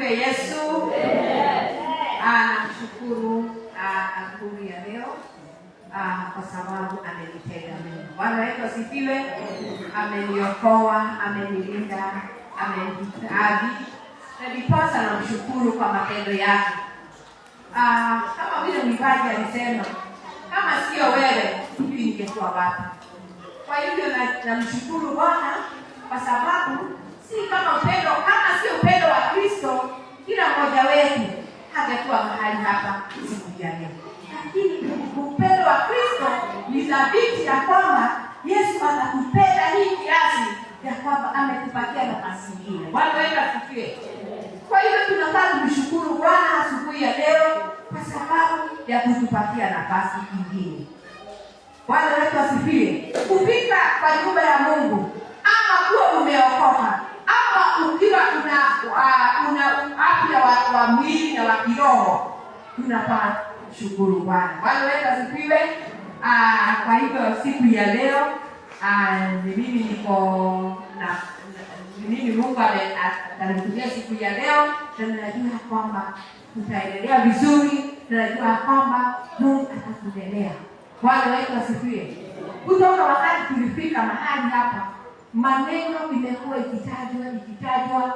asifiwe Yesu. Namshukuru asubuhi ya leo kwa sababu amenitenda mema. Bwana wetu asifiwe. Ameniokoa, amenilinda, amenihifadhi. Na ndiposa namshukuru kwa matendo yake. Kama vile mwibaji alisema, kama sio wewe, hivi ningekuwa wapi? Kwa hivyo namshukuru Bwana kwa sababu si kama upendo, kama sio upendo wa Kristo, kila mmoja wetu hangekuwa mahali hapa siku ya leo. Lakini upendo wa Kristo ni thabiti ya kwamba Yesu anakupenda hii kiasi ya kwamba ametupatia nafasi nyingine. Bwana wetu asifiwe. Kwa hivyo tunataka kumshukuru Bwana asubuhi ya leo kwa sababu ya kutupatia nafasi nyingine. Bwana wetu asifiwe. Kufika kwa nyumba ya Mungu, ama kuwa umeokoka, ama ukiwa una afya wa mwili na wa kiroho, tunapaswa kushukuru Bwana. Bwana wetu asifiwe. Kwa hivyo siku ya leo mimi niko na mimi Mungu amenitumia siku ya leo, na najua kwamba tutaendelea vizuri, najua kwamba Mungu atatuendelea. Bwana wetu asifiwe. Kutoka wakati tulifika mahali hapa, maneno imekuwa ikitajwa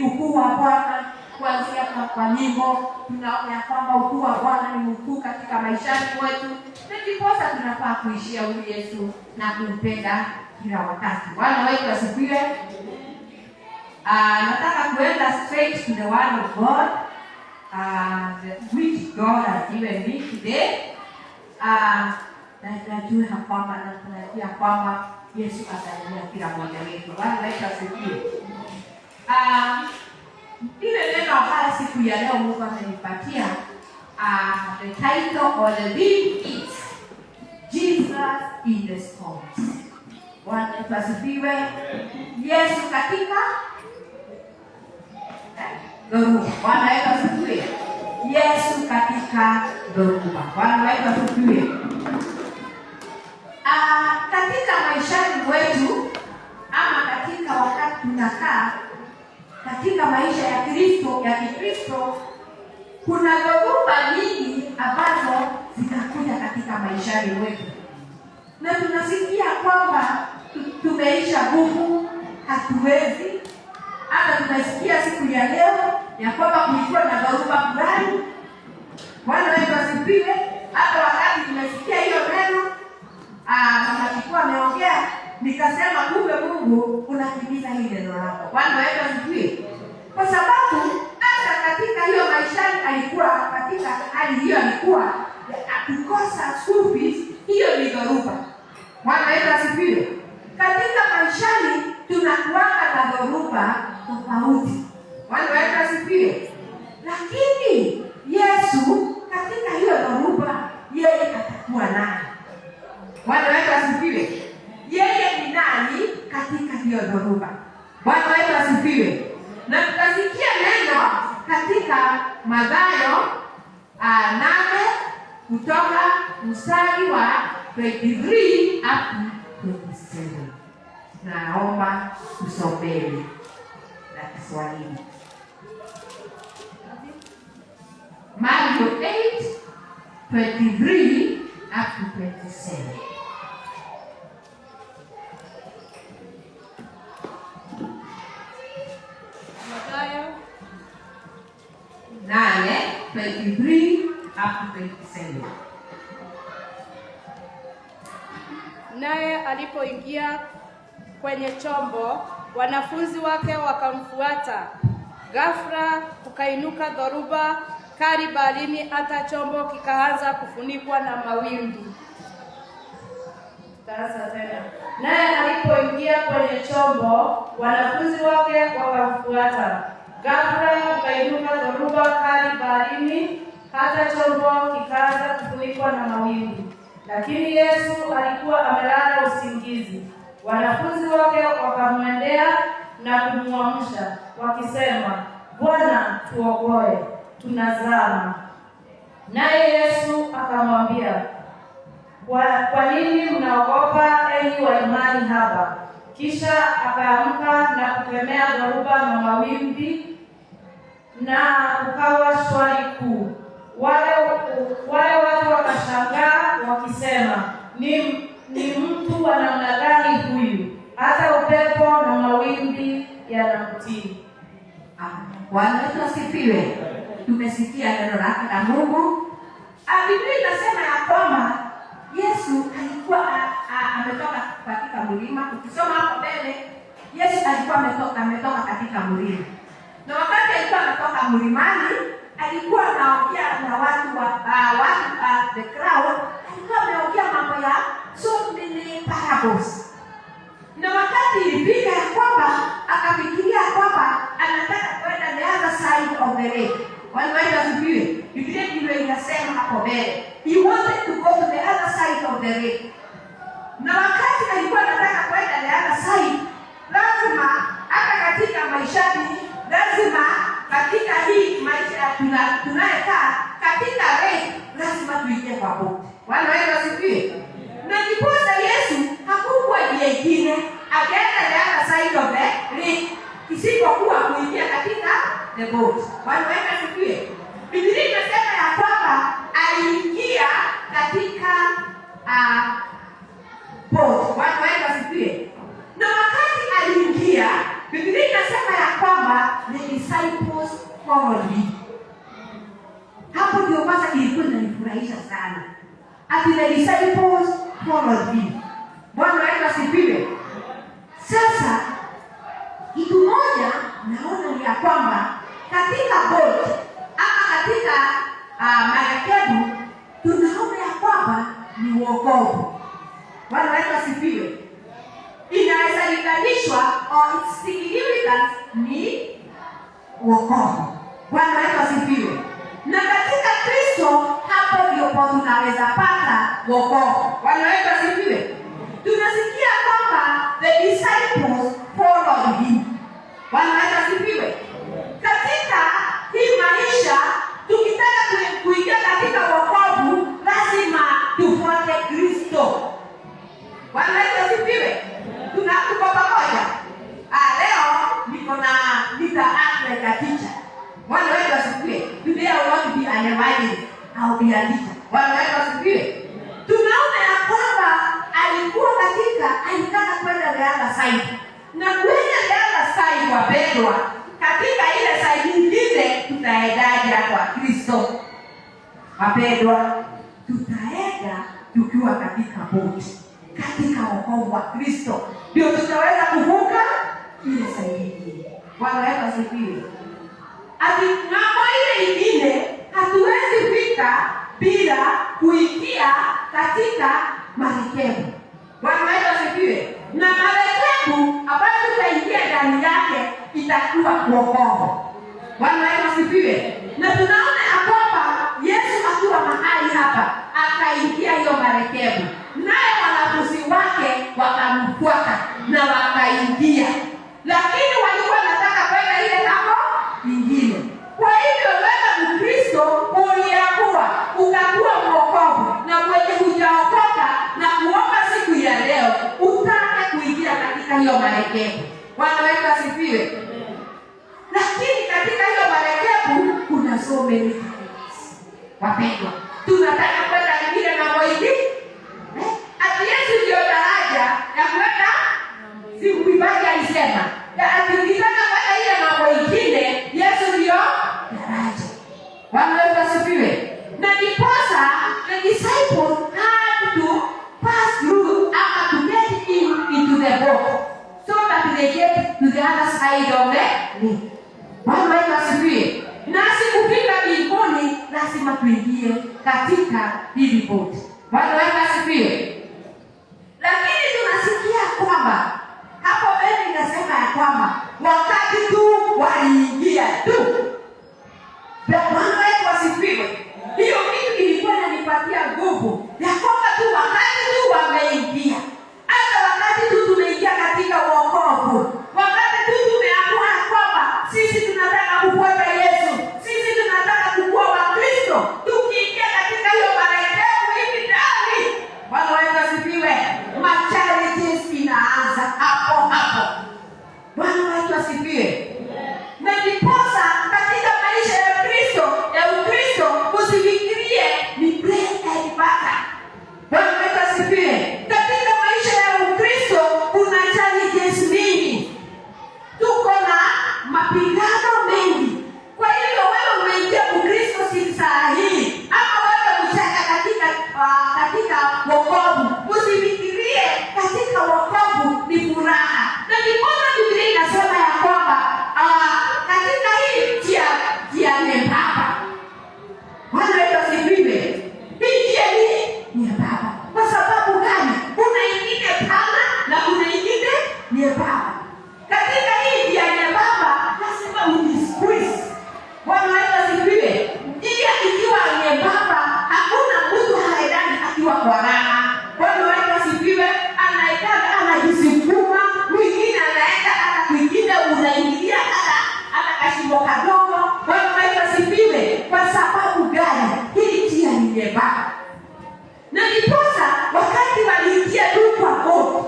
ukuu wa Bwana kuanzia kwa nyimbo. Tunaona kwamba ukuu wa Bwana ni mkuu katika maisha yetu. Ndiposa tunafaa kuishia huyu Yesu na kumpenda kila wakati. Bwana wetu asifiwe. Nataka kuenda straight to the word of God, which God has given me today. Najua kwamba na tunajua kwamba Yesu ataendelea kila mmoja wetu. Bwana wetu asifiwe. Ile neno haya siku ya leo Mungu amenipatia, the title or the theme is Jesus in the storms. Bwana wetu asifiwe. Yesu katika dhoruba. Bwana wetu asifiwe. Yesu katika dhoruba. Bwana wetu asifiwe. Katika maishani wetu, ama katika wakati tunakaa katika maisha ya Kikristo, kuna dhoruba nyingi ambazo zinakuja katika maishani wetu. Na tunasikia kwamba tumeisha nguvu, hatuwezi. Hata tunasikia siku ya leo ya kwamba kulikuwa na dhoruba fulani. Bwana wetu asifiwe. Hata wakati tumesikia hiyo neno, kama alikuwa ameongea, nikasema kumbe Mungu unatimiza hili neno lako. Bwana wetu asifiwe. Kwa sababu hata katika hiyo maishani alikuwa katika hali hiyo, alikuwa akikosa school fees, hiyo ni dhoruba. Bwana wetu asifiwe. Katika maishani tunakuanga na dhoruba tofauti. Bwana wetu asifiwe. Lakini Yesu katika hiyo dhoruba, yeye atakuwa nani? Bwana wetu asifiwe. Yeye ni nani katika hiyo dhoruba? Bwana wetu asifiwe. Na tutasikia neno katika Mathayo 8 kutoka mstari wa 23 hadi 27. Naomba tusomewe na Kiswahili. Mathayo 8:23 hadi 27. Mathayo 8:23 hadi 27. Naye alipoingia kwenye chombo, wanafunzi wake wakamfuata. Ghafla kukainuka dhoruba kali baharini, hata chombo kikaanza kufunikwa na mawimbi. Tazama tena. Naye alipoingia kwenye chombo, wanafunzi wake wakamfuata. Ghafla kukainuka dhoruba kali baharini, hata chombo kikaanza kufunikwa na mawimbi. Lakini Yesu alikuwa amelala usingizi. Wanafunzi wake wakamwendea na kumwamsha wakisema, Bwana, tuokoe, tunazama. Naye Yesu akamwambia, kwa nini mnaogopa enyi wa imani haba? Kisha akaamka na kukemea dhoruba na mawimbi, na ukawa shwari kuu. Wale watu wakashangaa wakisema, ni mtu wa namna gani huyu, hata upepo na mawimbi yanamtii. Bwana Yesu asifiwe. Tumesikia neno lake la Mungu. Biblia inasema ya kwamba Yesu alikuwa ametoka katika mlima. Ukisoma hapo mbele, Yesu alikuwa ametoka katika mlima. Na wakati alikuwa ametoka mlimani, alikuwa anaongea na watu the crowd. Alikuwa ameongea mambo ya so many parables. Na wakati ilifika ya kwamba akafikiria kwamba anataka kwenda the other side of the lake. Waliwaita asifiwe. Biblia ndio inasema hapo mbele, he wanted to go to the other side of the lake. Na wakati alikuwa anataka kwenda the other side, lazima hata katika maishani, lazima katika hii maisha tunayekaa katika lake, lazima tuingie kwa boti. Waliwaita asifiwe. Na kiposa Yesu hakuwa nyingine akaenda the other side of the lake isipokuwa kuingia katika the boat. Waliwaita asifiwe. Biblia inasema ya kwamba aliingia katika boat. Waliwaita asifiwe. Na wakati aliingia, Biblia inasema ya kwamba the disciples followed him. Hapo ndio kwanza ilikuwa inanifurahisha sana. Ati the disciples followed him. Bwana wetu asifiwe. Sasa kitu moja naona ni ya kwamba katika boat ama katika marekebu tunaona ya kwamba ni wokovu. Bwana wetu asifiwe. Inaweza linganishwa or its significance ni wokovu. Bwana wetu asifiwe. Na katika Kristo hapo ndio tunaweza pata wokovu. Bwana wetu asifiwe. Tunasikia kwamba the disciples followed him. Bwana wetu asifiwe. Katika hii maisha tukitaka kuingia katika wokovu, lazima tufuate Kristo. Bwana wetu asifiwe. Tuko pamoja. Leo niko na nita teacher. Bwana wetu asifiwe. Today I want to be an evangelist. I'll be a teacher. Bwana wetu asifiwe. Tunaona ya kwamba alitaka kwenda the other side. Na kwenda the other side wapendwa, katika ile side nyingine tutaendaje kwa Kristo? Wapendwa, tutaenda tukiwa katika boti, katika wokovu wa Kristo. Ndio tutaweza kuvuka ile side nyingine. Bwana wetu asifiwe. Ati ng'ambo ile nyingine hatuwezi fika bila kuingia katika marekebu. Bwana wetu asifiwe. Na marekebu ambayo tutaingia ndani yake itakuwa wokovu. Bwana wetu asifiwe. Na tunaona ya kwamba Yesu akiwa mahali hapa akaingia hiyo marekebu, naye wanafunzi wake wakamfuata na wakaingia, lakini walikuwa wanataka kwenda ile ng'ambo nyingine. Kwa hivyo wewe Mkristo uliamua ukakuwa mwokovu, na mwenye hujaokoka na kuomba siku ya leo utake kuingia katika hiyo marekebu. Bwana wetu asifiwe. Lakini katika hiyo marekebu kuna so many things. Wapendwa, tunataka kwenda nyingine na moidi. Ati Yesu ndio daraja ya kwenda, si mwibaji alisema. Ati ukitaka kwenda ile mambo ingine, Yesu ndio daraja. Bwana wetu asifiwe. Na ndiposa the disciples had to pass through after to get into the boat, so that they get to the other side of the lake. Bwana wetu asifiwe. Nasi kufika mbinguni lazima tuingie katika hili boti. Bwana wetu asifiwe. Lakini tunasikia kwamba hapo mbele inasema ya kwamba wakati tu waliingia tu. Bwana wetu asifiwe. Hiyo kitu ilikuwa inanipatia nguvu ya kwamba tu wakati tu wameingia, hata wakati tu tumeingia katika wokovu, wakati tu tumeamua kwamba sisi tunataka kufuata Yesu, sisi tunataka kukuwa Wakristo, tukiingia katika hiyo marekebu hivi ndani. Bwana wetu asifiwe. Macharities inaanza hapo hapo. Bwana wetu asifiwe. Na ndiposa katika wokovu. Usifikirie katika wokovu ni furaha. Na ndipo Biblia inasema ya kwamba katika hii njia nyembamba. Bwana wetu asifiwe. Hii njia ni nyembamba. Kwa sababu gani? Kuna ingine pana na kuna ingine nyembamba. Katika hii njia nyembamba lazima ujisqueeze. Bwana wetu asifiwe. Njia ikiwa nyembamba, hakuna mtu haendani akiwa kwa raha. Bwana wetu asifiwe. Anaenda anajisukuma, mwingine anaenda hata kwingine unaingilia hata kashimo kadogo. Bwana wetu asifiwe. Kwa sababu gani? Hii njia ni nyembamba. Na ndiposa wakati waliingia tu kwa boti,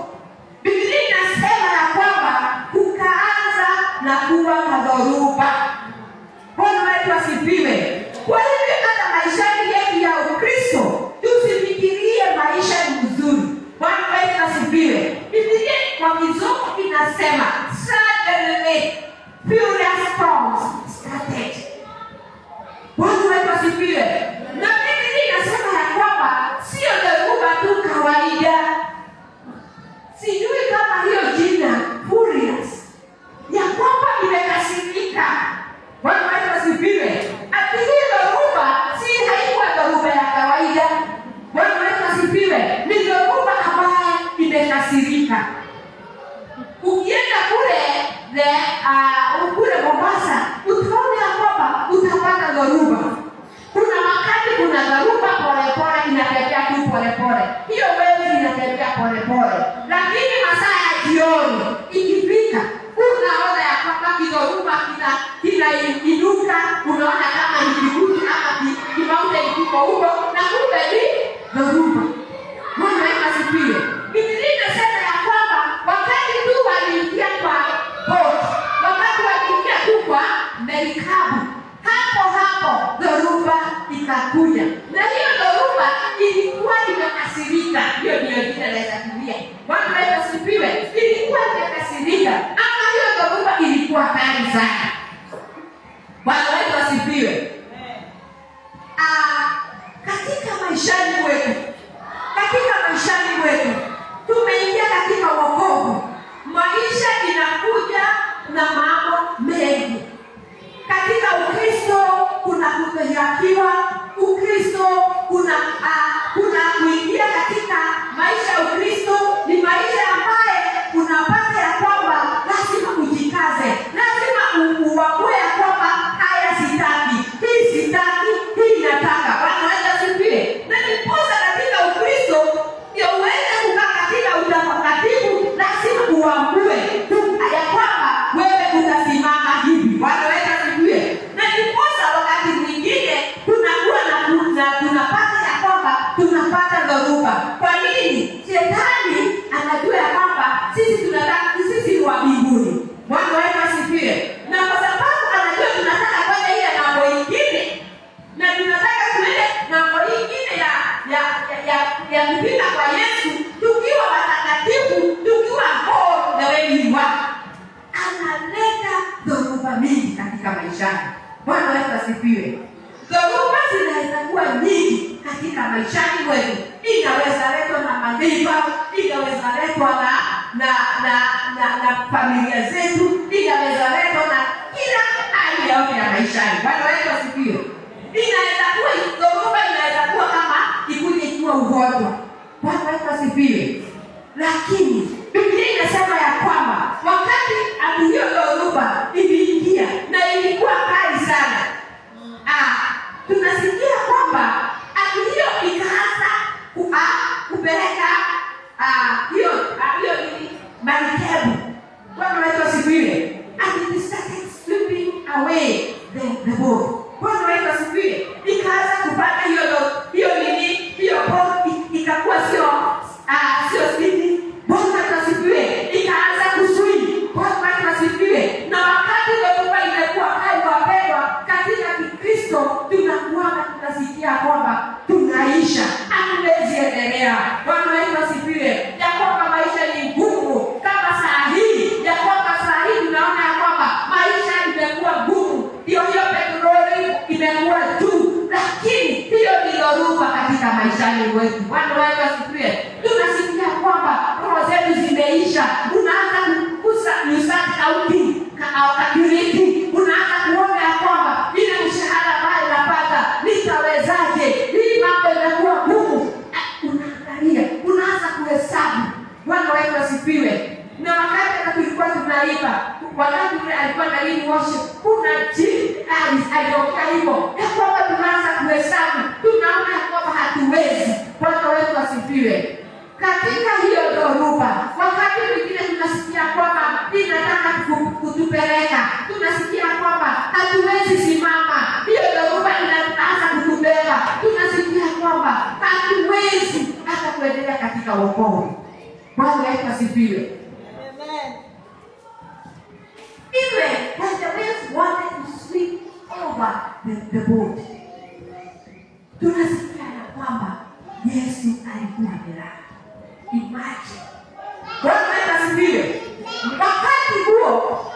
Biblia inasema ya kwamba kukaanza na kuwa na dhoruba. Bwana wetu asifiwe. Kwa hivyo hata maisha yetu ya Ukristo tusifikirie maisha ni mzuri. Bwana wetu asifiwe. Biblia kwa Kizungu inasema suddenly furious storms started. Bwana wetu asifiwe. Na Biblia inasema ya kwamba sio dhoruba tu kawaida. Sijui kama hiyo jina furious ya kwamba imekasirika. Bwana wetu asifiwe. Ati hii dhoruba si haikuwa dhoruba ya kawaida. Bwana wetu asifiwe. Ni dhoruba ambayo imekasirika. Ukienda kule Mombasa, utaona ya kwamba utapata dhoruba. Kuna wakati kuna dhoruba polepole inatembea tu polepole. Hiyo wewe inatembea polepole. Lakini masaa ya jioni ikifika, unaona ya kwamba kidhoruba kinainuka, unaona kama ni kibuti ama kimaute kiko huko na kumbe ni dhoruba. Bwana wetu asifiwe. Biblia inasema ya kwamba wakati tu waliingia kwa boti, wakati waliingia tu kwa merikabu, hapo dhoruba ikakuja. Na hiyo dhoruba ilikuwa imekasirika. Hiyo ndio jina la Biblia. Bwana wetu asifiwe. Ilikuwa imekasirika. Ama hiyo dhoruba ilikuwa kali sana. Bwana wetu asifiwe. Katika maishani mwetu tumeingia katika wokovu. Maisha inakuja na mambo mengi. Katika Ukristo kuna kudhihakiwa. Ukristo kuna kuingia katika maisha ya Ukristo ni maisha ambaye unapata ya kwamba lazima ujikaze. Lazima uamue ya kwamba haya sitaki, hii sitaki, hii nataka. Bwana wetu asifiwe. Na ndiposa katika Ukristo ndio uweze kukaa katika utakatifu, lazima uamue ya kwamba wewe utasimama hivi. Bwana wetu asifiwe. Na ndiposa wakati mwingine tunakuwa tunapata ya kwamba tunapata dhoruba. Kwa nini? Shetani anajua ya kwamba sisi ni wa mbinguni. Bwana wetu asifiwe. Na kwa sababu anajua tunataka kwenda ile mambo ingine, na tunataka tuende mambo ingine ya kupita kwa Yesu, tukiwa watakatifu, tukiwa bora na wengi wake, analeta dhoruba mingi katika maishani. Bwana wetu asifiwe. Dhoruba zinaweza kuwa nyingi katika maishani mwetu. Inaweza letwa na madhiba, inaweza letwa na familia zetu, inaweza letwa na kila hali ya maishani. Bwana wetu asifiwe. Inaweza kuwa dhoruba, inaweza kuwa kama ikuje ikiwa ugonjwa. Bwana wetu asifiwe. Lakini Biblia inasema ya kwamba wakati hiyo dhoruba iliingia na ilikuwa kali sana, tunasikia kwamba hiyo ikaanza kupeleka hiyo marikebu. Bwana wetu asifiwe. And it started sweeping away the boat. Bwana wetu asifiwe. Ikaanza kupata hiyo boat ikakuwa sio spidi. Bwana wetu asifiwe. Ikaanza uhai wetu. Bwana wetu asifiwe. Tunasikia kwamba roho zetu zimeisha. Unaanza kukusa nyusati kauti kakiriti. Unaanza kuona ya kwamba ile mshahara ambayo unapata nitawezaje? Hii mambo inakuwa ngumu. Unaangalia, unaanza kuhesabu. Bwana wetu asifiwe. Na wakati tulikuwa tunaiba, wakati yule alikuwa na lini worship, kuna jini alioka hivyo. Ya kwamba tunaanza kuhesabu, tunaona ya kwamba hatuwezi. Bwana wetu asifiwe. Katika hiyo dhoruba, wakati mwingine tunasikia kwamba inataka kutupeleka, tunasikia kwamba hatuwezi simama, hiyo dhoruba inaanza kutubeba, tunasikia kwamba hatuwezi hata kuendelea katika wokovu. Bwana wetu asifiwe. Even when the waves wanted to sweep over the boat, tunasikia ya kwamba Yesu alikuwa amelala. Imagine. Bwana wetu asifiwe. Wakati huo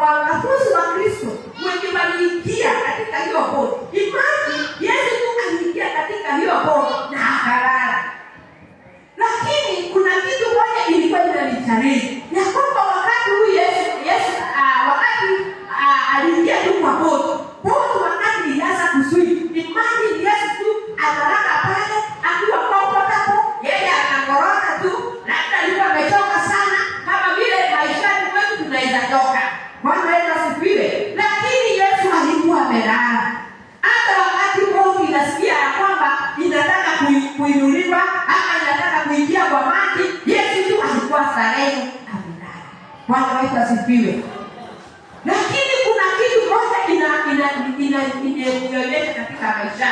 wanafunzi wa Kristo wengi waliingia katika hiyo boat. Imagine, Yesu tu aliingia katika hiyo boat na akalala. Lakini kuna kitu moja ilikuwa inanichallenge. Ya kwamba wakati huyu Yesu aliingia tu kwa boat wakati ilianza kuswim. Imagine Yesu tu analala pale akiwa comfortable, yeye anakoroka tu, labda alikuwa amechoka sana kama vile maishani kwetu tunaweza toka. Bwana wetu asifiwe. Lakini Yesu alikuwa amelala. Hata wakati boat inasikia ya kwamba inataka kuinuliwa ama inataka kuingia kwa maji, Yesu tu alikuwa starehe amelala. Bwana wetu asifiwe. Lakini kuna kitu moja inaonyesha katika maisha.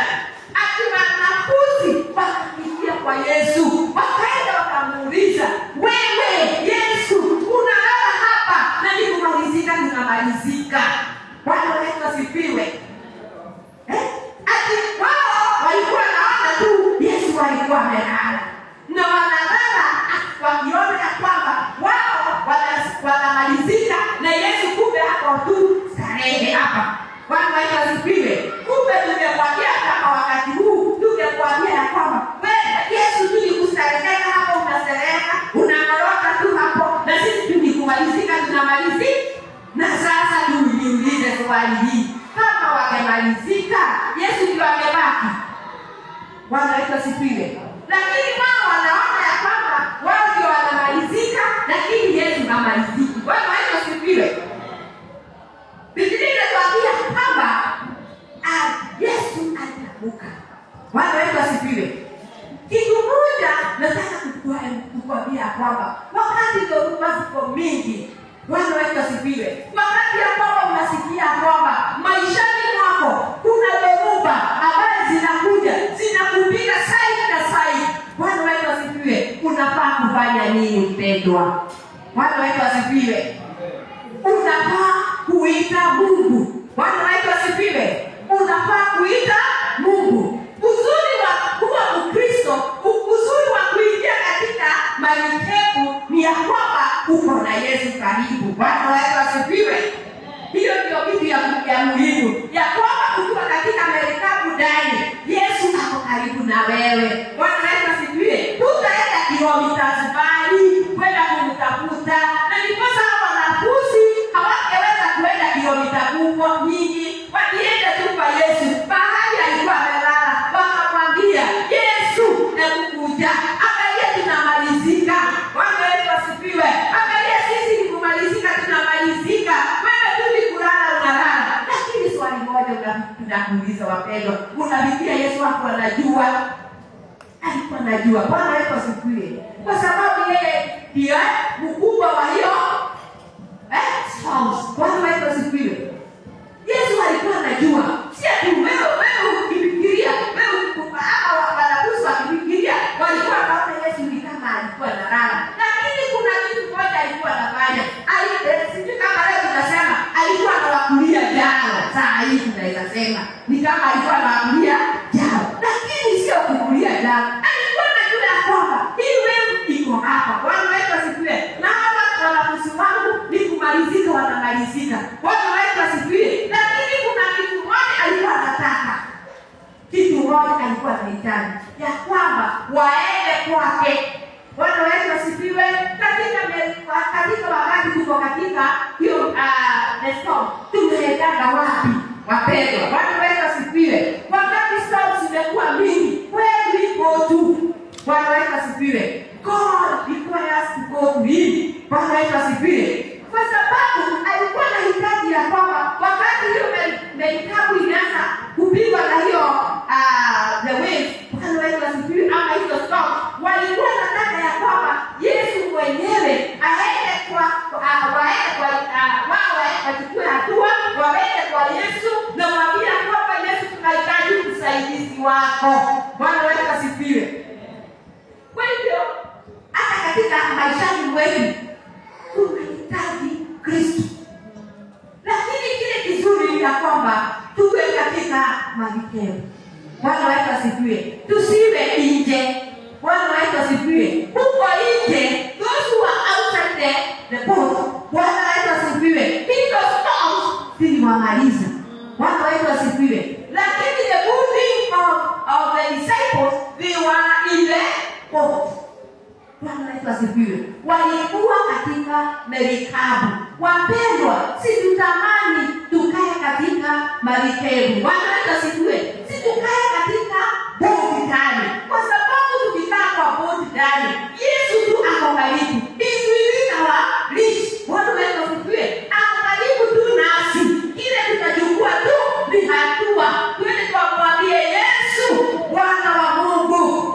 Ati wanafunzi wakaingia kwa Yesu, wakaenda wakamuuliza, wewe Yesu unalala hapa na ni kumalizika tunamalizika. Bwana wetu asifiwe. Ati wao walikuwa naona tu Yesu alikuwa amelala. Na wanalala wakiona ya kwamba wao wanamalizika na Yesu kumbe hapo tu starehe hapa. Bwana wetu asifiwe. Kumbe tungekwambia kama wakati huu tungekwambia ya kwamba wewe Yesu tu nikustareheka hapo, unasereka, unangoroka tu hapo, na sisi tulikumalizika tunamalizika. Na sasa tujiulize swali hii, kama wangemalizika Yesu ndio angebaki? Bwana wetu asifiwe. Lakini wao wanaona ya kwamba wao ndio wanamalizika, lakini Yesu hamaliziki. Bwana wetu asifiwe. Biblia inatuambia kwamba Yesu aliamka. Bwana wetu asifiwe. Kitu moja nataka kukuambia kwamba wakati dhoruba ziko mingi, Bwana wetu asifiwe, wakati ambapo unasikia kwamba maishani mwako kuna dhoruba ambazo zinakuja zinakupiga side na side, Bwana wetu asifiwe, unafaa kufanya nini mpendwa? Bwana wetu asifiwe. Unafaa kuita Mungu. Bwana wetu asifiwe. Unafaa kuita Mungu. Uzuri wa kuwa Mkristo, uzuri wa kuingia katika marikebu ni ya kwamba uko na Yesu karibu. Bwana wetu asifiwe. Hiyo ndio kitu ya muhimu, ya kwamba ukiwa katika marikebu ndani, Yesu ako karibu na wewe. Bwana wetu asifiwe. Utaenda kilomita mbali kwenda kumtafuta, na ndiposa wanafunzi hawangeweza kuenda kilomita kubwa nyingi, walienda tu kwa Yesu mahali alikuwa amelala, wakamwambia Yesu nakukuja, angalia tunamalizika. Bwana wetu asifiwe. Angalia sisi ni kumalizika, tunamalizika, wewe tu ni kulala unalala. Lakini swali moja tunakuuliza wapendwa, unafikiria Yesu hapo anajua? Alikuwa anajua. Bwana wetu asifiwe. Kwa sababu yeye ndiye mkubwa wa hiyo Bwana wetu asifiwe. Yesu alikuwa anajua. Si ati wewe ukifikiria, wewe ama wanafunzi wakifikiria walikuwa wanaona Yesu ni kama alikuwa analala. Lakini kuna kitu moja alikuwa anafanya. Sijui kama leo tunasema alikuwa anawakulia jao. Saa hii tunaweza sema ni kama alikuwa anawakulia jao. Lakini sio kukulia jao. Alikuwa anajua kwamba hii wewe iko hapa. Bwana wetu asifiwe. Na hapa wanafunzi wangu ni kumalizika, wanamalizika. Bwana wetu asifiwe. Lakini kuna kitu moja alikuwa anataka. kwamba alikuwa anahitaji ya kwamba waende kwake. Bwana wetu asifiwe. Katika wakati tuko katika hiyo storm, tumeenda wapi wapendwa? Bwana wetu asifiwe. Wakati storm zimekuwa mingi, where do we go to? Bwana wetu asifiwe. God requires us to go to him. Bwana wetu asifiwe. Kwa sababu alikuwa na hitaji ya kwamba wakati hiyo merikabu inaanza kupigwa na hiyo the waves, Bwana wetu asifiwe, ama hizo storm, walikuwa nataka ya kwamba Yesu mwenyewe aende wachukue hatua, waende kwa Yesu na mwambie kwamba Yesu, tunahitaji usaidizi wako. Bwana wetu asifiwe. Kwa hivyo hata katika maishani mwetu tunahitaji Kristo, lakini kile kizuri ya kwamba tuwe katika marikebu. Bwana wetu asifiwe. Tusiwe nje. Bwana wetu asifiwe. Huko nje, those who are outside the boat, Bwana wetu asifiwe, hizo storms ziliwamaliza. Bwana wetu asifiwe. Lakini the good thing of the disciples, they were in the boat. Bwana wetu asifiwe. Walikuwa katika merikabu. Wapendwa, si tutamani tukae katika marikebu. Bwana wetu asifiwe. Si tukae katika boti ndani. Kwa sababu tukikaa kwa boti ndani, Yesu tu ako karibu. He's within our reach. Bwana wetu asifiwe. Ako karibu tu nasi. Kile tutachukua tu ni hatua. Twende tukamwambie Yesu, Bwana wa Mungu,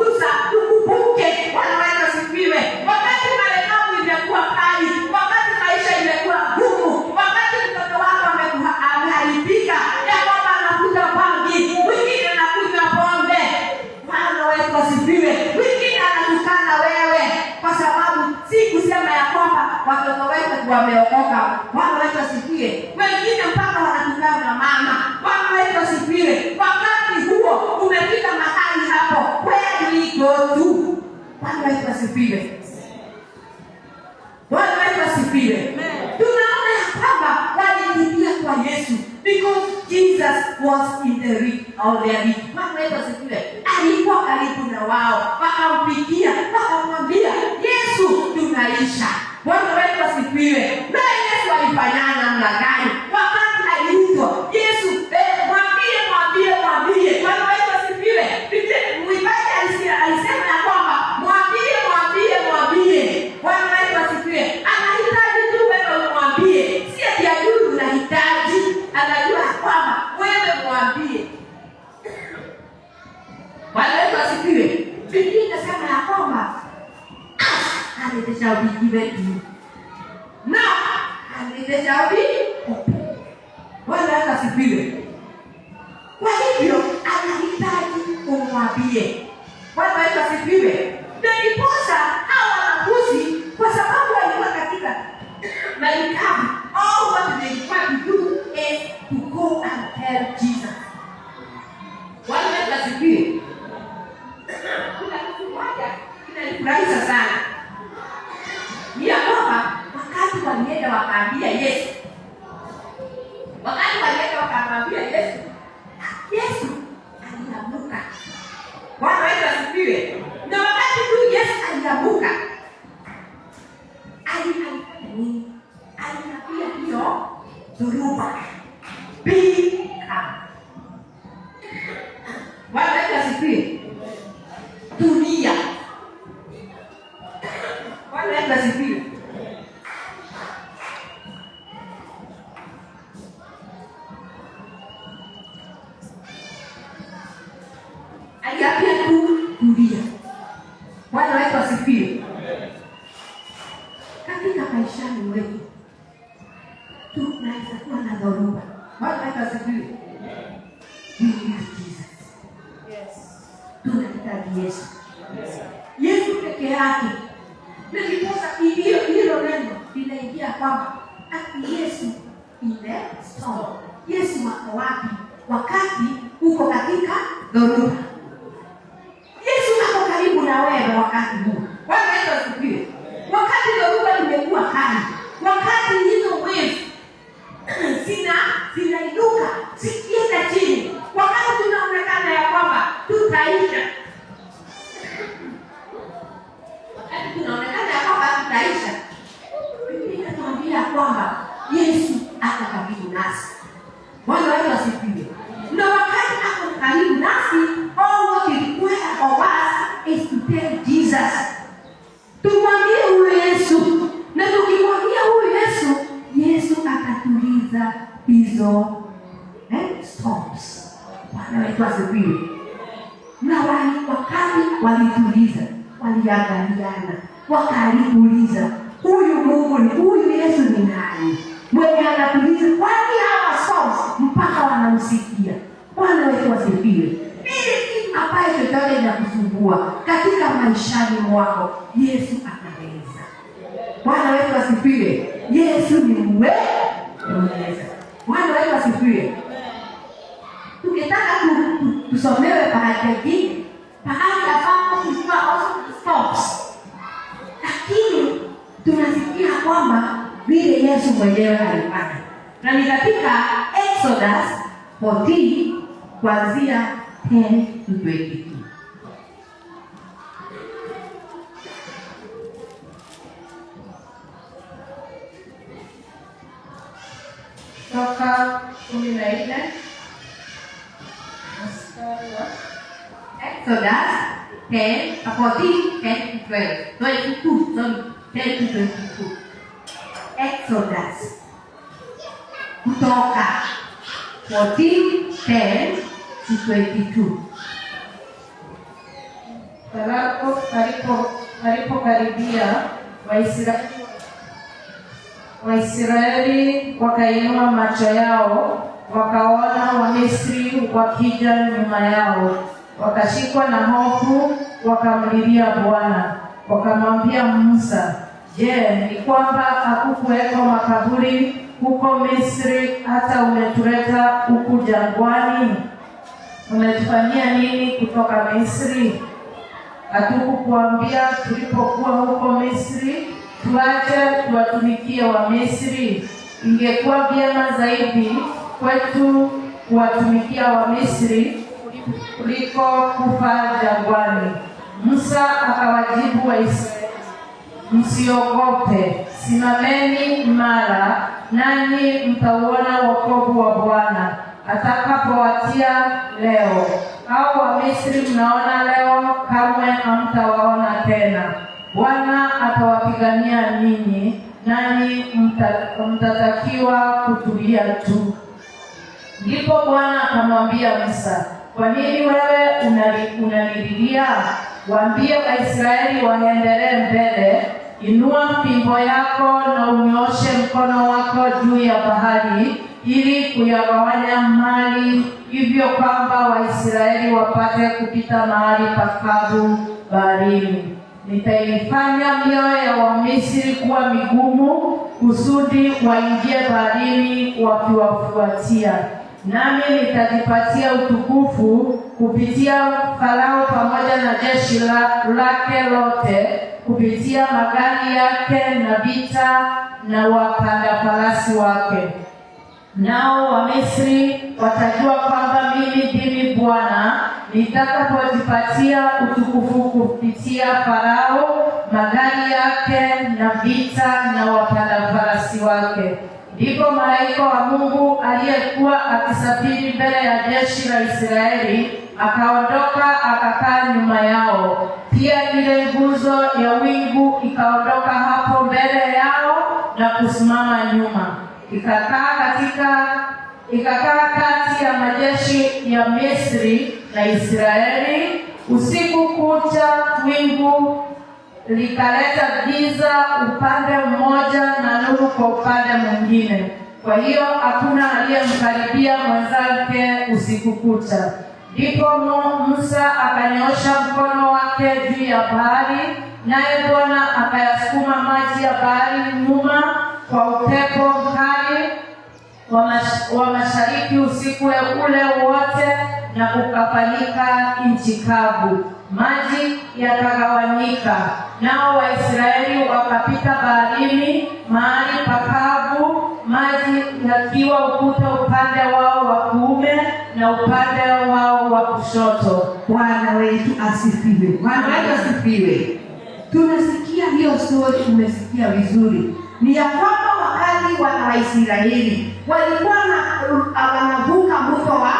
tukumbuke. Bwana wetu asifiwe. Wakati marekabu imekuwa kali, wakati maisha imekuwa ngumu, wakati mtoto wako ameharibika, ya kwamba anakunywa bangi, mwingine anakunywa pombe, Bwana wetu asifiwe, mwingine anatukana wewe, kwa sababu si kusema ya kwamba watoto wetu wameokoka. Bwana wetu asifiwe. Wengine mpaka wanatukana na mama. Bwana wetu asifiwe. Wakati huo umefika mahali hapo, where do we go to? Bwana wetu asifiwe. Bwana wetu asifiwe. Tunaona ya kwamba walikimbia kwa Yesu because Jesus was in the reach of their reach. Bwana wetu asifiwe. Alikuwa karibu na wao, wakamfikia, wakamwambia Yesu, tunaisha. Bwana wetu asifiwe. Na Yesu alifanya namna gani? Wakati aliitwa Yesu, mwambie. Bwana wetu asifiwe. Mwimbaji alisema ya kwamba mwambie. Bwana wetu asifiwe. Anahitaji tu wewe umwambie. Si ati ajui unahitaji, anajua kwamba wewe mwambie. Bwana wetu asifiwe. Biblia inasema ya kwamba and it shall be given to you. Now, and it shall be open. Bwana wetu asifiwe. Kwa hivyo anahitaji umwambie. Bwana wetu asifiwe. Ndiposa hawa wanafunzi, kwa sababu walikuwa katika marikabu, all what they want to do is to go and tell Jesus. Bwana wetu asifiwe. Kuna kitu moja kinanifurahisha sana. Ni ya kwamba wakati walienda wakaambia Yesu, Yesu aliamuka. Bwana wetu asifiwe. Na wakati tu Yesu aliamuka, alifanya nini? Aliambia hiyo dhoruba, bika. Bwana wetu asifiwe. Tulia. Bwana wetu asifiwe. Aliambia tu tulia. Bwana wetu asifiwe. Katika maishani mwetu tunaweza kuwa na dhoruba. Bwana wetu asifiwe. We need Jesus. Yes. Tunahitaji Yesu. Yesu peke yake. Ndiposa hilo neno linaingia kwamba ati Yesu in the storm. Yesu wako wapi wakati uko katika dhoruba? Yesu ako karibu na wewe wakati huu. Bwana wetu asifiwe. Wakati dhoruba imekuwa kali, wakati hizo waves zinainuka zikienda chini, wakati tunaonekana ya kwamba tutaisha. Wakati tunaonekana kwamba tutaisha, Biblia inatuambia kwamba Yesu ako karibu nasi. Bwana wetu asifiwe. Ndio wakati ako karibu nasi, all what is required of us is to tell Jesus. Tumwambie huyu Yesu, na tukimwambia huyu Yesu, Yesu atatuliza hizo storms. Bwana wetu asifiwe. Na wakati walituliza, waliangaliana, wakaliuliza, huyu Mungu ni huyu Yesu ni nani? Mwenye anatuliza kwani hawa storms mpaka wanamsikia. Bwana wetu asifiwe. Ili ambaye chochote kinakusumbua katika maishani mwako, Yesu ataweza. Bwana wetu asifiwe. Yesu ni mweza. Bwana wetu asifiwe. Tukitaka tusomewe pahali ambapo tulikuwa stops. Lakini tunasikia kwamba vile Yesu mwenyewe alifanya. Na ni katika Exodus 14 kuanzia 10 to 22. Toka 14 Exodus 10, 14, 10 to 12. 22, sorry, 10 to 22. Exodus. Kutoka 14, 10 to 22. Walipokaribia Waisraeli wakainua macho yao, wakaona Wamisri wakija nyuma yao. Wakashikwa na hofu, wakamlilia Bwana. Wakamwambia Musa, je, ni kwamba hakukuweko makaburi huko Misri hata umetuleta huku jangwani? Umetufanyia nini kutoka Misri? Hatukukuambia tulipokuwa huko Misri tuache tuwatumikie wa Misri? Ingekuwa vyema zaidi kwetu kuwatumikia wa Misri kuliko kufa jangwani. Musa akawajibu Waisraeli, msiogope, simameni imara, nanyi mtauona wokovu wa Bwana atakapowatia leo. Hao wa Misri mnaona leo, kamwe hamtawaona tena. Bwana atawapigania ninyi, nanyi mtatakiwa kutulia tu. Ndipo Bwana akamwambia Musa, kwa nini wewe unanililia? Waambie Waisraeli waendelee mbele. Inua fimbo yako na unyooshe mkono wako juu ya bahari ili kuyagawanya mali, hivyo kwamba Waisraeli wapate kupita mahali pakavu baharini. Nitaifanya mioyo ya Wamisri kuwa migumu kusudi waingie baharini wakiwafuatia. Nami nitajipatia utukufu kupitia Farao pamoja na jeshi lake lote, kupitia magari yake na vita na wapanda farasi wake. Nao Wamisri watajua kwamba mimi ndimi Bwana nitakapojipatia utukufu kupitia Farao, magari yake na vita na wapanda farasi wake. Ndipo malaika wa Mungu aliyekuwa akisafiri mbele ya jeshi la Israeli akaondoka akakaa nyuma yao. Pia ile nguzo ya wingu ikaondoka hapo mbele yao na kusimama nyuma. Ikakaa kati ya majeshi ya Misri na Israeli. Usiku kucha wingu likaleta giza upande mmoja na nuru kwa upande mwingine. Kwa hiyo hakuna aliyemkaribia mwenzake usiku kucha. Ndipo Musa akanyosha mkono wake juu ya bahari, naye Bwana akayasukuma maji ya bahari nyuma kwa upepo mkali wa mashariki usiku ule wote, na kukafanyika nchi kavu. Maji yakagawanyika, nao Waisraeli wakapita baharini mahali pakavu, maji yakiwa ukuta upande wao wa kuume na upande wao wa kushoto. Bwana wetu asifiwe. Bwana wetu asifiwe. Tunasikia hiyo story, umesikia vizuri. Ni ya kwamba wakati wana wa Israeli walikuwa wanavuka mto wa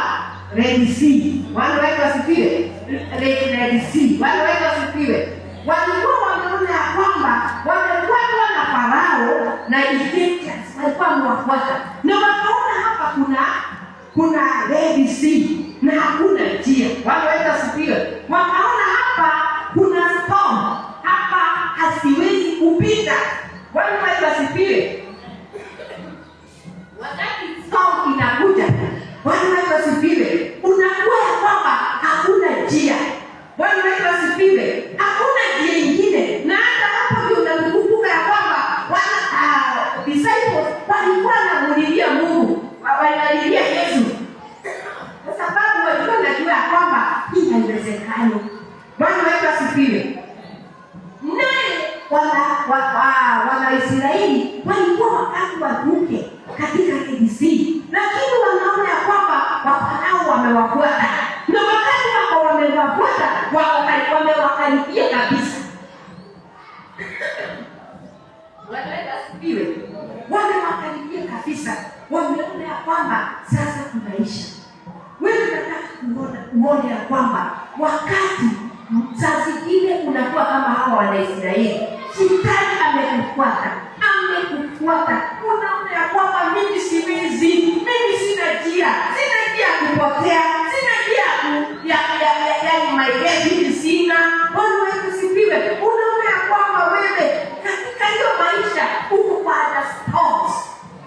Red Sea. Bwana wetu asifiwe. Red Sea. Bwana wetu asifiwe. Walikuwa wanaona ya kwamba wanafuatwa na Farao na Egyptians. Walikuwa wanafuata. Na wakaona hapa kuna Red Sea na hakuna njia. Bwana wetu asifiwe. Wakaona hapa kuna storm. Hapa hasiwezi kupita. Bwana wetu asifiwe. Wakati storm inakuja, Bwana wetu asifiwe, unakuwa ya kwamba hakuna njia. Bwana wetu asifiwe. Hakuna njia nyingine. Na hata hapo ndio unakumbuka ya kwamba disciples walikuwa wanamulilia Mungu, wanalilia Yesu. Kwa sababu walikuwa wanajua ya kwamba hii haiwezekani. Bwana wetu asifiwe. Wana Israeli walikuwa wakati wavuke katika Red Sea, lakini wanaona ya kwamba Wafarao wamewafuata, na wakati wako wamewafuata wamewakaribia kabisa. Wamewakaribia kabisa, wameona ya kwamba sasa tunaisha. Wewe unataka kuona ya kwamba wakati saa zingine unakuwa kama hawa wana Israeli, shetani amekufuata. Unaona ya kwamba mimi siwezi, mimi sina njia kupotea, sina njia ya maigeti sina. Bwana wetu sifiwe. Unaona ya kwamba wewe katika hiyo maisha uko kwa storms.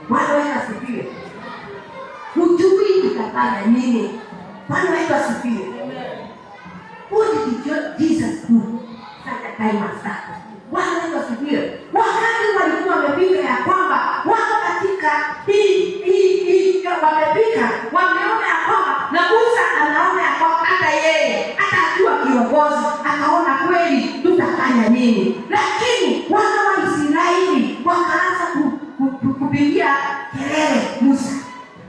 Bwana wetu asifiwe. Hujui utafanya nini. Bwana wetu asifiwe. What did Jesus do such a time as that? Bwana wetu asifiwe. Wakati walikuwa wamepika ya kwamba wako katika hii wamepika, wameona ya kwamba, na Musa anaona ya kwamba hata yeye hata akiwa kiongozi akaona kweli tutafanya nini. Lakini wana wa Israeli wakaanza kupigia kelele Musa.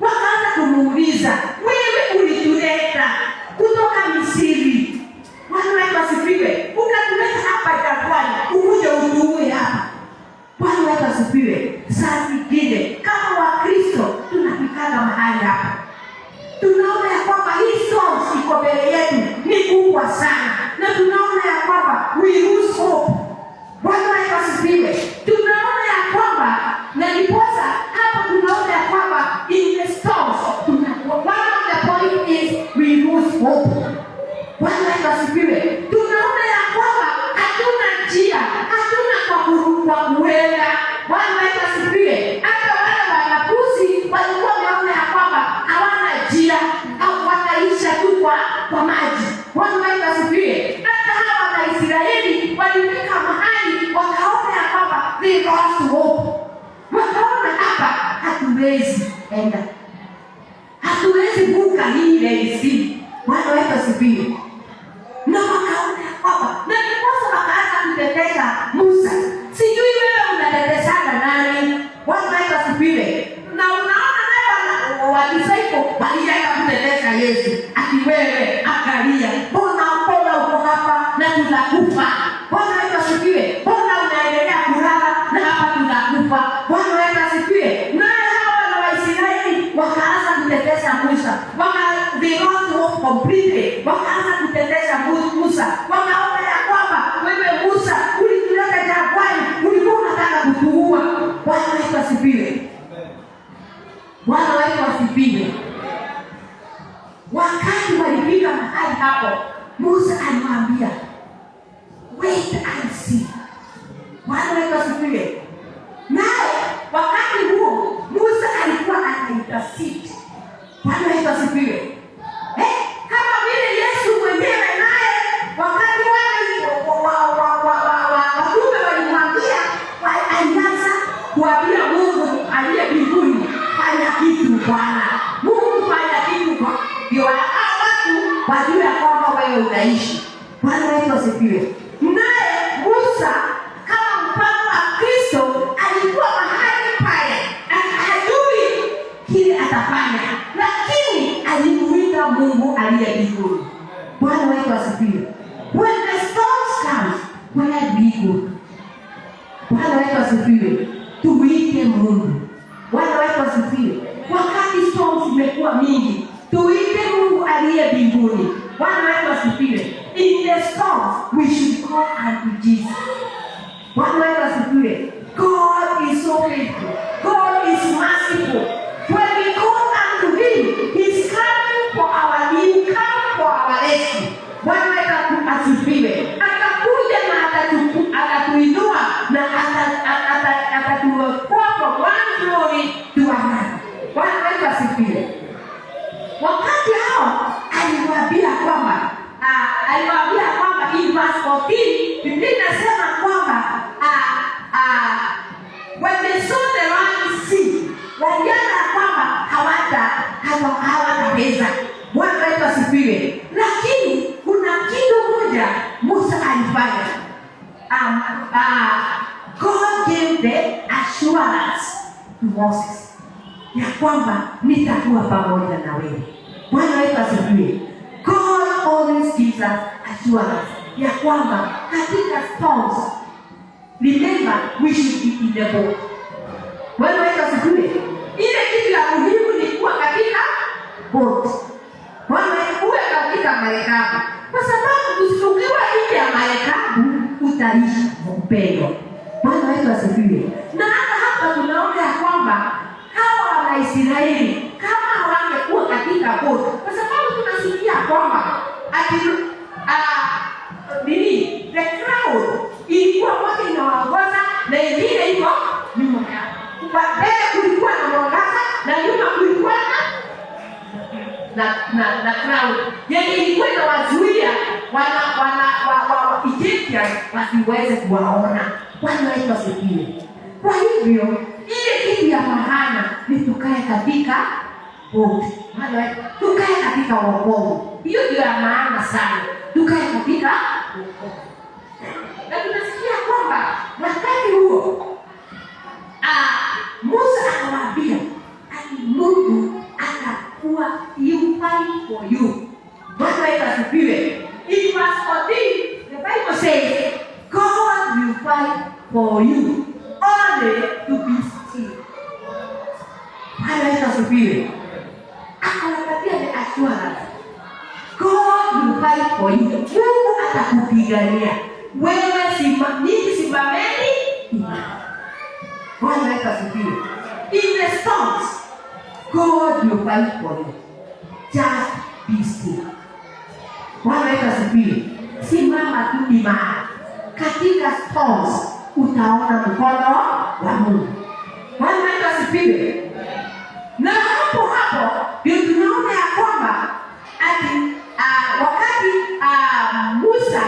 Wakaanza kumuuliza, wewe ulituleta kutoka Misri, Bwana wetu asifiwe, ukatuleta hapa jangwani ukuje utuue hapa. Bwana wetu asifiwe. Saa zingine kama Wakristo tunapikana mahali hapa, tunaona ya kwamba hii storm iko mbele yetu ni kubwa sana, na tunaona ya kwamba we lose hope. Bwana wetu asifiwe. Tunaona ya kwamba, na ndiposa hapa tunaona ya kwamba in the storms, one of the point is we lose hope. Bwana wetu asifiwe. Tunaona ya kwamba hatuna njia, hatuna kwa kuenda. Bwana wetu asifiwe. Hata wale wanafunzi walikuwa wameona ya kwamba hawana njia, au wataisha tu kwa maji. Bwana wetu asifiwe. Hata hawa wana Israeli walifika mahali wakaona ya kwamba they lost hope. Wakaona hapa hatuwezi enda, hatuwezi vuka hii Red Sea. Bwana wetu asifiwe. Na wakaona ya kwamba, na ndiposa wakaanza kutetesha Musa. Sijui wewe unatetesana nani? Bwana wetu asifiwe. Na unaona naye wadisciple walienda kutetesha Yesu, ati wewe angalia, mbona uko hapa na tunakufa. Bwana wetu asifiwe. Mbona unaendelea kulala na hapa tunakufa. Bwana wetu asifiwe. Naye hawa wa Israeli wakaanza kutetesha Musa. They lost hope completely. Wakaanza kutetesha Musa. Wakaona ya kwamba wewe Musa ulituleta jangwani, ulikuwa unataka kutuua. Bwana wetu asifiwe. Bwana wetu asifiwe. Wakati walifika mahali hapo, Musa alimwambia, wait and see. Bwana wetu asifiwe. Naye wakati huo Musa alikuwa anaintercede. Bwana wetu asifiwe. Kama vile Yesu mwenyewe naye wakati watume walimwambia, alianza kuambia Mungu aliye mbinguni, fanya kitu Bwana. Mungu fanya kitu, ndio watu wajue kwamba wewe unaishi. Bwana wetu asifiwe. Naye Musa kama mfano wa Kristo alikuwa mahali pale, hajui kile atafanya, lakini alimuita Mungu. Bwana wetu asifiwe. Wakati storms zimekuwa mingi, tuite Mungu aliye mbinguni. Bwana wetu asifiwe. In the storms we should call unto Jesus. Bwana wetu asifiwe. God is so faithful. God is merciful. When we call unto him, he's coming for our need, come for our rescue. Bwana wetu asifiwe. Atakuja na atatuinua na atatuokoa from one glory to another. Bwana wetu asifiwe. Wakati hao aliwaambia kwamba in verse 14 Biblia inasema kwamba when they saw the land sea, waliona kwamba hawataweza. Bwana wetu asifiwe. Lakini kuna kitu moja Musa alifanya. God gave the assurance to Moses ya kwamba nitakuwa pamoja na wewe. Bwana wetu asifiwe. God always gives us assurance ya kwamba katika storms, remember we should be in the boat. Bwana wetu asifiwe. Ile kitu ya muhimu ni kuwa katika boat. Bwana wetu uwe katika marekabu. Kwa sababu usipokuwa nje ya marekabu utaishi mpendo. Bwana wetu asifiwe. Na hapa tunaona ya kwamba hawa Waisraeli kama wangekuwa katika boat, kwa sababu tunasikia kwamba the crowd ilikuwa moja inawaongoza na ingine iko nyuma yao. Kwa mbele kulikuwa na mwangaza na nyuma kulikuwa na crowd. Yaani ilikuwa inawazuia Egyptians wasiweze kuwaona. Bwana wetu asifiwe. Kwa hivyo ile kitu ya maana ni tukae katika boat. Bwana wetu tukae katika wokovu. Hiyo ndio ya maana sana. Tukae katika wokovu. Na tunasikia kwamba wakati huo Musa akawaambia ati Mungu atakuwa fight for you. Bwana wetu asifiwe. In verse 14 the Bible says God will fight for you only to be still. Bwana wetu asifiwe. Akawapatia the assurance God will fight for you. Mungu atakupigania. Wewe simameni imara. Bwana wetu asifiwe. In the storms, God will fight for you. Just be still. Bwana wetu asifiwe. Simama tu imara. Katika storms utaona mkono wa Mungu. Bwana wetu asifiwe. Na hapo ndio tunaona ya kwamba wakati Musa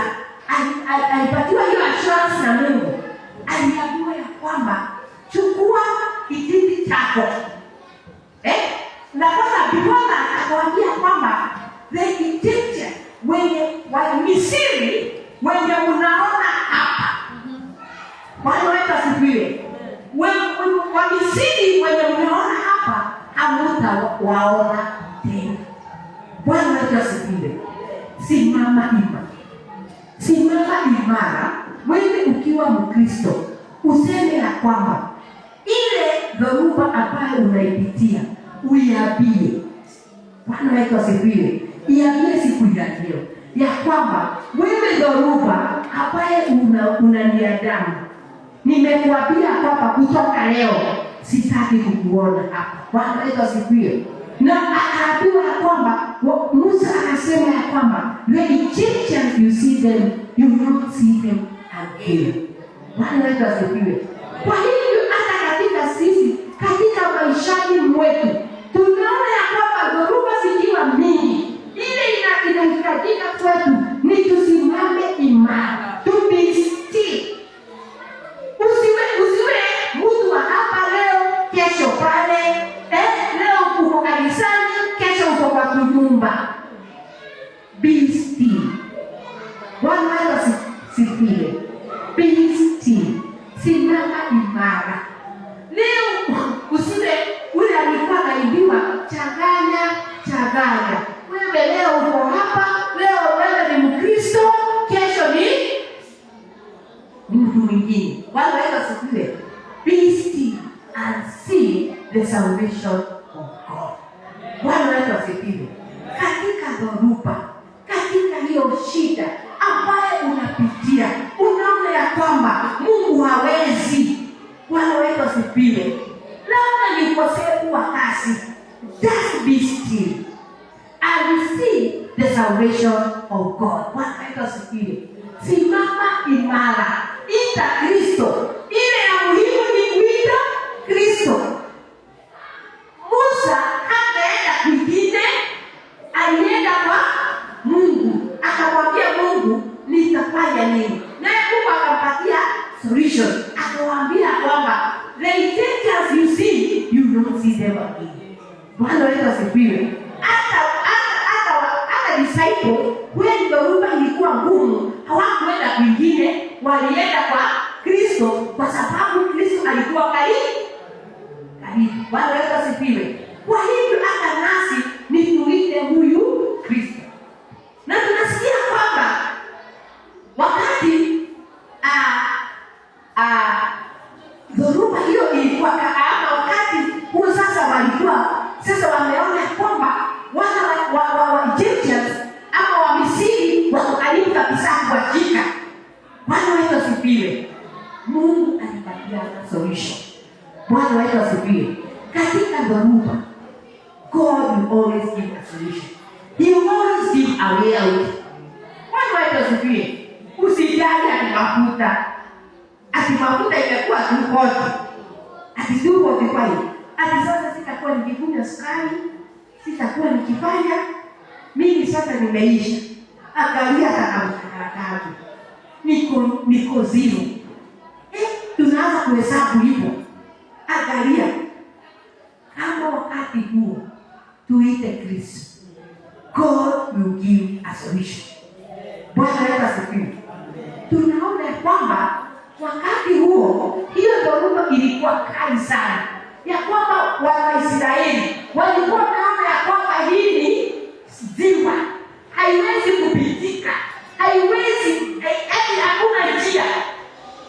alipatiwa hiyo assurance na Mungu, aliambiwa ya kwamba chukua kijiti chako. Na kwanza Biblia akawaambia kwamba the Egyptian wa Misri wenye unaona hapa. Bwana wetu asifiwe. Wa Misri wenye unaona hapa hamtawaona tena. Bwana wetu asifiwe. Simama imara. Simama imara. Wewe ukiwa Mkristo useme ya kwamba ile dhoruba ambayo unaipitia uiambie. Bwana wetu asifiwe. Iambie siku ya leo ya kwamba wewe dhoruba ambaye unaniadamu, nimekuambia kwamba kutoka leo sitaki kukuona hapa. Bwana wetu asifiwe. Na akaambiwa kwamba Musa akasema ya kwamba the Egyptians you see them, you will not see them again. Bwana wetu asifiwe. Kwa hivyo hata katika sisi, katika maishani mwetu, tunaona ya kwamba dhoruba zikiwa mingi, ile inahitajika kwetu ni tusimame imara. To be still. Usiwe mtu wa hapa leo, kesho pale. Leo uko kanisani, kesho uko kwa kunyumba. Be still. Bwana wetu asifiwe. Be still. Simama imara. Leo usiwe ule alikuwa anaibiwa changanya. Wewe leo uko hapa, leo wewe ni Mkristo, kesho ni mtu mwingine. Bwana wetu asifiwe. Be still and the salvation of God. Bwana wetu asifiwe. Katika dhoruba, katika hiyo shida ambayo unapitia, unaona ya kwamba Mungu hawezi. Bwana wetu asifiwe. Labda ni ukosefu wa kazi. Just be still and receive the salvation of God. Bwana wetu asifiwe. Simama imara. Ita Kristo. Ile ya muhimu ni kuita Kristo. Musa hakuenda kwingine, alienda kwa Mungu. Akamwambia Mungu, nitafanya nini? Naye Mungu akampatia solution. Akamwambia kwamba the dangers you see, you don't see them again. Bwana wetu asifiwe. Hata disciple when dhoruba ilikuwa ngumu, hawakuenda kwingine, walienda kwa Kristo kwa sababu Kristo alikuwa karibu. Bwana wetu asifiwe. Kwa hivyo hata nasi ni tuite huyu Kristo. Na tunasikia kwamba wakati dhoruba hiyo ilikuwa kama wakati huo sasa wameona kwamba wa Egyptians ama wa Misri wako karibu kabisa kuwashika. Bwana wetu asifiwe. Mungu alipatia solution. Bwana wetu asifiwe. Katika dhoruba, God will always give a solution. He will always give a way out. Bwana wetu asifiwe. Usijali ati mafuta imekuwa tukoti. Ati tuko kifanya. Ati sasa sitakuwa nikikunywa sukari, sitakuwa nikifanya. Mimi sasa nimeisha. Angalia kaka. Niko zero. Tunaanza kuhesabu hivyo. Angalia. Kama wakati huo tuite Kristo, God will give a solution. Bwana wetu asifiwe. Tunaona kwamba wakati huo hiyo dhoruba ilikuwa kali sana, ya kwamba Waisraeli walikuwa wanaona ya kwamba hii ni ziwa, haiwezi kupitika, hakuna njia.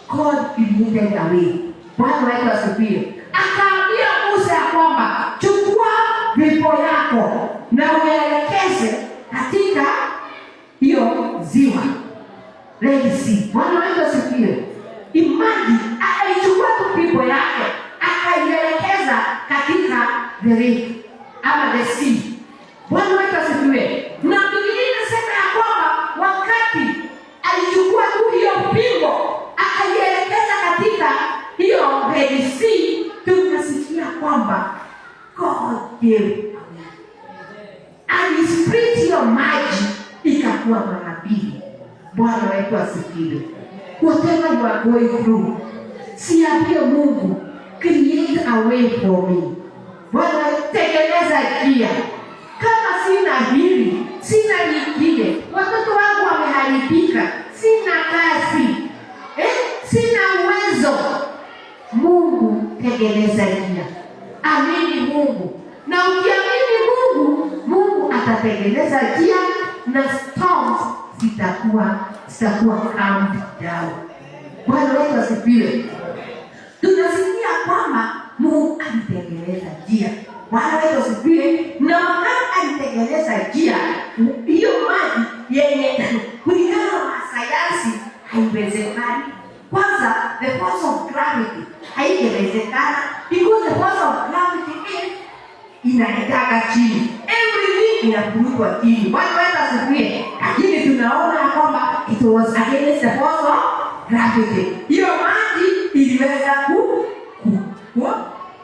God created a way. Bwana wetu asifiwe. Akaambia Musa ya kwamba chukua fimbo yako na uelekeze katika hiyo ziwa Red Sea. Bwana wetu asifiwe. Imagine, alichukua tu fimbo yake akaielekeza katika the lake ama the sea. Bwana wetu asifiwe. Na Biblia inasema ya kwamba wakati alichukua tu hiyo fimbo akaielekeza katika hiyo Red Sea, tunasikia kwamba God gave alisplit hiyo maji ikakuwa mara mbili. Bwana wetu asifiwe. Whatever you are going through, siambie Mungu, create a way for me. Bwana, tengeneza njia. Kama sina hili, sina lingine, watoto wangu wameharibika, sina kazi, sina uwezo, Mungu tengeneza njia. Amini Mungu. Na ukiamini Mungu, Mungu atatengeneza njia na storms zitakuwa calmed down. Bwana wetu asifiwe. Tunasikia kwamba Mungu alitengeneza njia. Bwana wetu asifiwe. Na wakati alitengeneza njia, hiyo maji yenye kulingana na sayansi haiwezekani. Kwanza, the force of gravity haiwezekana, because the force of gravity inaenda chini. Everything inapungua chini. Bwana wetu asifiwe. Lakini tunaona kwamba it was against the force of gravity. Hiyo maji iliweza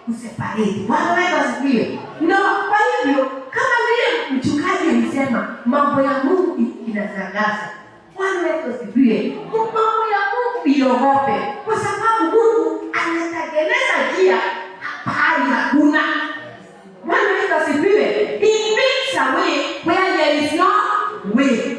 kuseparate. Bwana wetu asifiwe. Na kwa hivyo kama vile mchungaji alisema, mambo ya Mungu inashangaza. Bwana wetu asifiwe. Mambo ya Mungu iogope, kwa sababu Mungu anatengeneza njia pahali hakuna. Bwana wetu asifiwe. He makes a way where there is no way.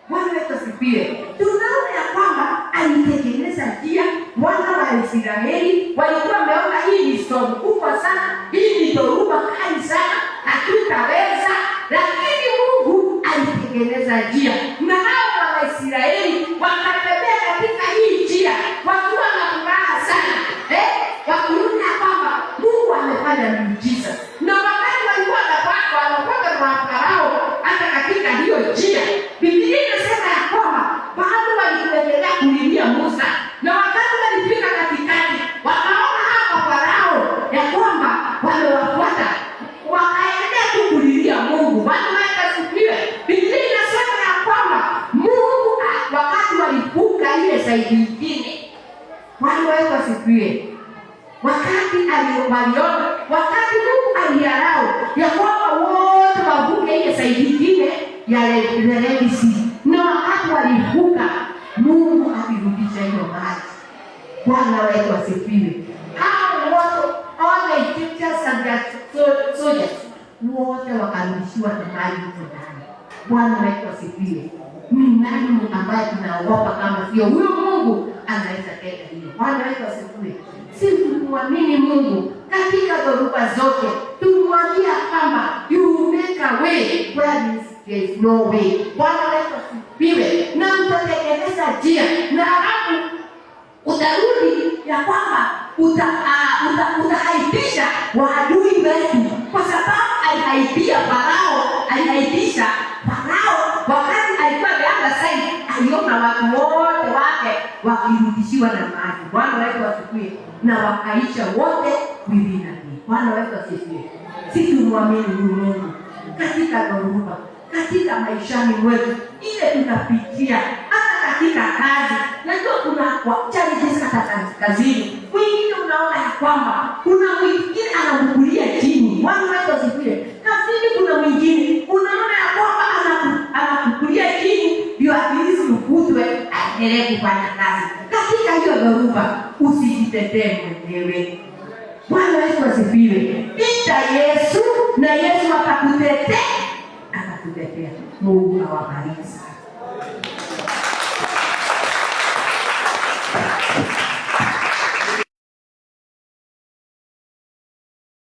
Bwana wetu asifiwe. Tunaona ya kwamba alitengeneza njia. Wana wa Israeli walikuwa wameona hii ni storm kubwa sana, hii ni dhoruba kali sana, hatutaweza, lakini Mungu alitengeneza njia. Na hao wa Israeli wakatembea katika hii njia wakiwa na furaha sana, wakiona kwamba Mungu amefanya saidi nyingine. Bwana wetu asifiwe. Wakati aliomaliona, wakati Mungu aliarau ya kwamba wote wavuke ile saidi nyingine ya Red Sea, na wakati walivuka, Mungu akirudisha hiyo maji. Bwana wetu asifiwe. Hao wote all the Egyptians and their soldiers wote wakarudishiwa na maji huko ndani. Bwana wetu asifiwe. Ni nani ambaye tunaogopa kama sio huyo Mungu anaweza tenda hiyo? Bwana wetu asifiwe. Sisi tumwamini Mungu katika dhoruba zote. Tumwambia kwamba you make a way where there is no way. Bwana wetu asifiwe. Na utatengeneza njia, na hapo utarudi ya kwamba utahaibisha waadui wetu, kwa sababu alihaibia Farao, alihaibisha Farao wakati alikuwa ameanza saidi, aliona watu wote wake wakirudishiwa na maji. Bwana wetu asifiwe. Na wakaisha wote wivina. Bwana wetu asifiwe. Sisi tumwamini Mungu katika dhoruba, katika maishani mwetu ile tunapitia, hata katika kazi. Najua kuna challenges hata kazini. Mwingine unaona ya kwamba kuna mwingine anakukulia chini. Bwana wetu asifiwe. Kazini kuna mwingine unaona ya kwamba anakukulia chini ndio akilisi ukutwe aendelee kufanya kazi. Katika hiyo dhoruba usijitetee mwenyewe. Bwana wetu asifiwe. Ita Yesu na Yesu atakutetea. Mungu awabariki.